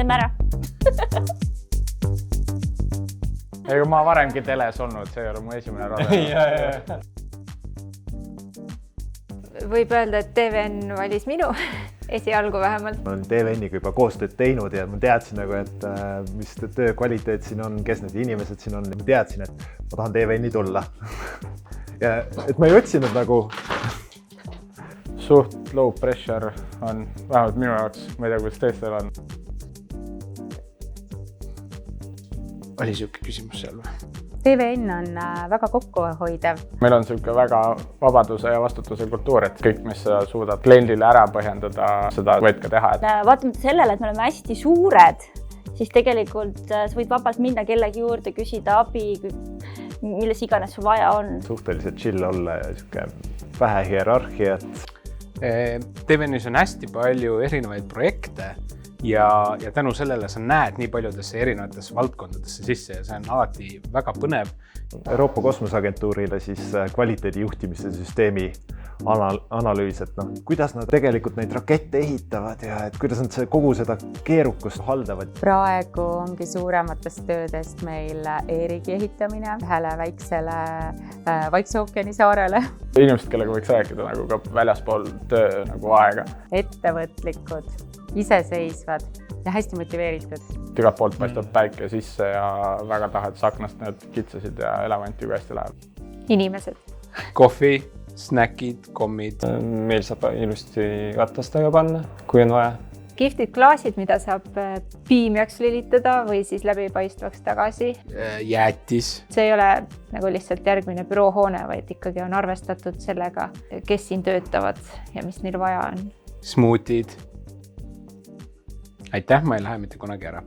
teeme ära. Ega ma varemgi teles olnud, see ei ole mu esimene rada. Võib öelda, et TVN valis minu, esialgu vähemalt. Ma olen TVN-iga juba koostööd teinud ja ma teadsin, et mis töö kvaliteet siin on, kes need inimesed siin on. Ma teadsin, et ma tahan TVN-i tulla. Ja et ma ei otsinud nagu... Suht low pressure on vähemalt minu jaoks, ma ei tea, kuidas teistel on. Oli siuke küsimus seal või? TVN on väga kokkuhoidev. Meil on siuke väga vabaduse ja vastutuse kultuur, et kõik, mis sa suudad kliendile ära põhjendada, seda võid ka teha. Vaatamata sellele, et me oleme hästi suured, siis tegelikult sa võid vabalt minna kellegi juurde, küsida abi, milles iganes su vaja on. Suhteliselt chill olla ja siuke vähe hierarhiat. TVN-is on hästi palju erinevaid projekte ja tänu sellele sa näed nii paljudesse erinevatesse valdkondadesse sisse ja see on alati väga põnev. Euroopa Kosmoseagentuurile siis kvaliteedi juhtimise süsteemi analüüs, et kuidas nad tegelikult neid rakette ehitavad ja et kuidas nad kogu seda keerukust haldavad. Praegu ongi suurematest töödest meil e-riigi ehitamine ühele väiksele Vaikse ookeani saarele. Inimesed, kellega võiks rääkida nagu ka väljaspool töö nagu aega. Ettevõtlikud, iseseisvad ja hästi motiveeritud. Igalt poolt paistab päike sisse ja väga tahad aknast need kitsasid ja elevanti kui hästi läheb. Inimesed. Kohvi, snäkid, kommid. Meil saab ilusti ratastega panna, kui on vaja. Kihvtid klaasid, mida saab piimjaks lilitada või siis läbipaistvaks tagasi. Jäätis. See ei ole nagu lihtsalt järgmine büroohoone, vaid ikkagi on arvestatud sellega, kes siin töötavad ja mis neil vaja on. Smootid. Aitäh, ma ei lähe mitte kunagi ära.